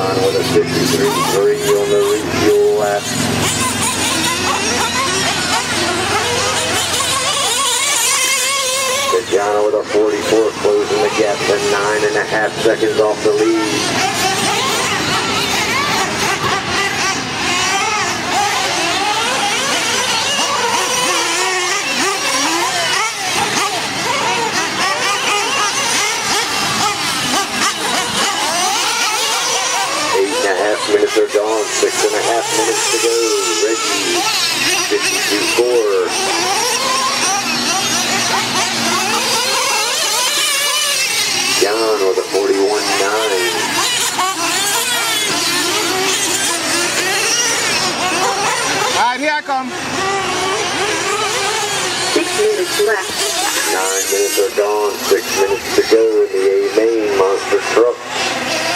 John with a 53.3 on the refuel lap. John with a 44, closing the gap to 9.5 seconds off the lead. 8.5 minutes are gone, 6.5 minutes to go. Reggie, 52.4. John with a 41.9. Alright, here I come. 6 minutes left. 9 minutes are gone, 6 minutes to go in the Amain monster truck.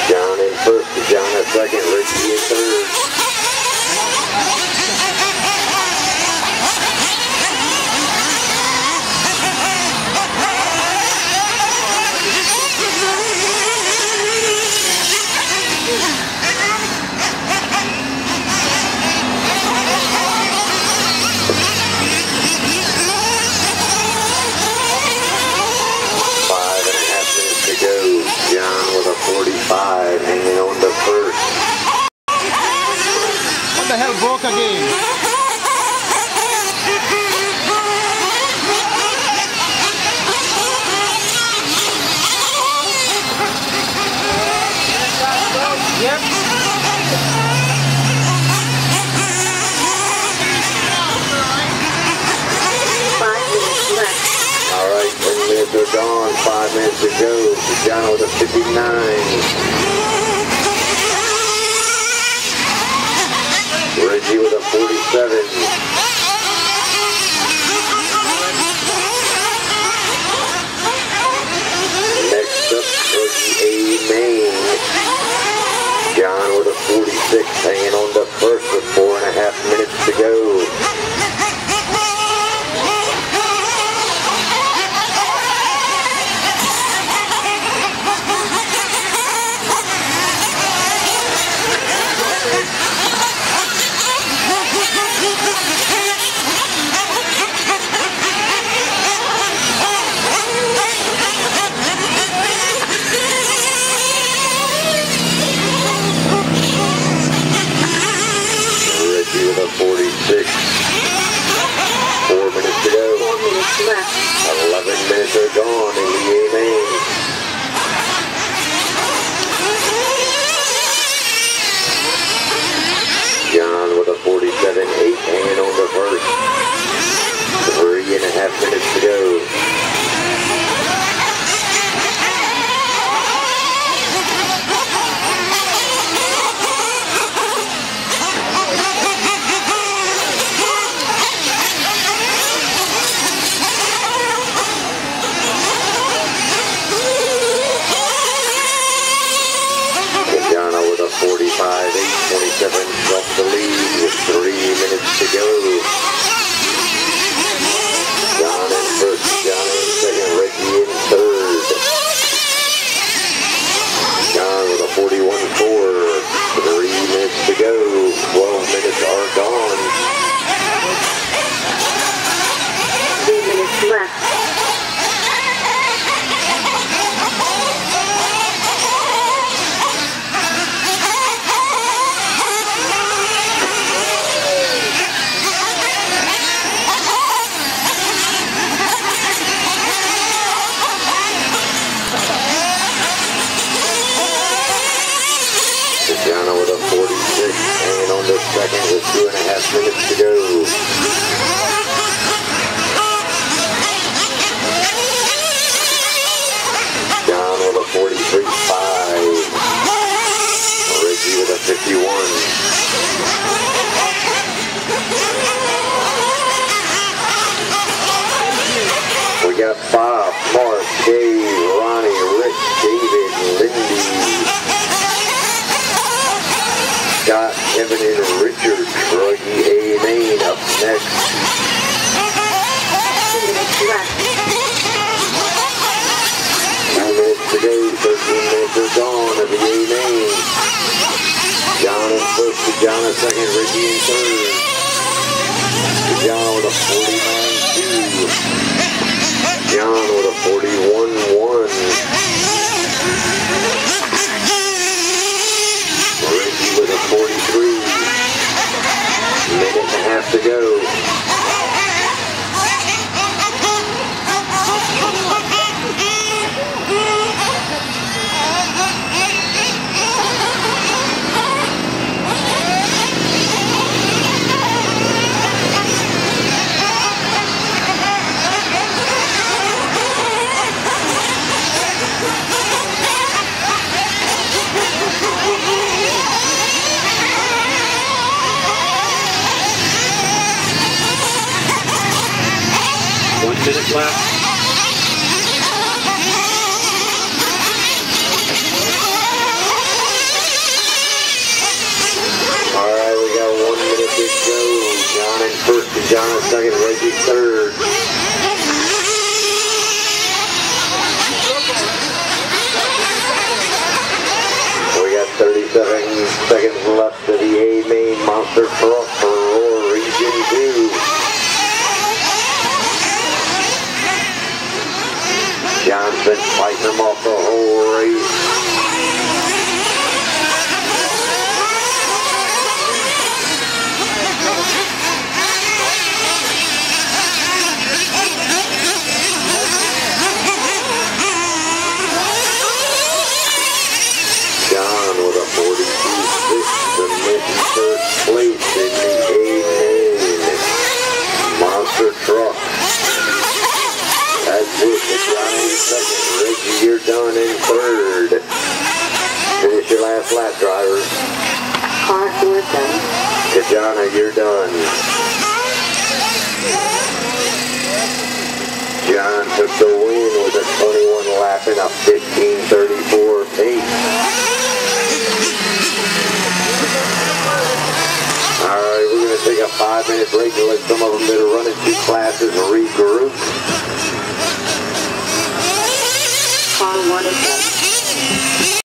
John in first, John in second, Richie in third. John with a 45, hanging on to first. What the hell broke again? Yep. All right, 10 minutes are gone, 5 minutes to go. John with a 59. Reggie with a 47. Next up for the Amain. John with a 46, hanging on to first with 4.5 minutes to go. With a 46. 4 minutes to go. 4 minutes left. 11 minutes are gone in the Amain. John with a 47.8, hanging on to first. 3.5 minutes to go. With a 45, 8:27 off the lead with 3 minutes to go. John in first, John in second, Reggie in third. John with a 41.4, 3 minutes to go. 12 minutes are gone. 3 minutes left. John with a 46, hanging on to second with 2.5 minutes to go. John with a 43.5. Reggie with a 51. We got Bob, Mark, Dave, Ronnie, Rick, David, Lindy, Scott, Kevin, and Richard for the Amain up next. 2 minutes left. 2 minutes to go, 13 minutes are gone of the Amain. John in second, Reggie in third. John with a 49.2. John with a 41.1. Reggie with a 43. Minute and a half to go. Minutes left. Alright, we got 1 minute to go. John in first and John in second, Reggie third. We got 37 seconds left to the Amain Monster Truck for Roar Region 2. John's been fighting him off the whole race. John with a 42.6 submission first place in the Amain Monster Truck. That's it, John in second. Reggie, you're done in third. Finish your last lap, drivers. Part2 done. Kajana, you're done. John took the win with a 21 lap and a 15:34 pace. Alright, we're going to take a 5-minute break and let some of them that are running 2 classes regroup. Part1 is done.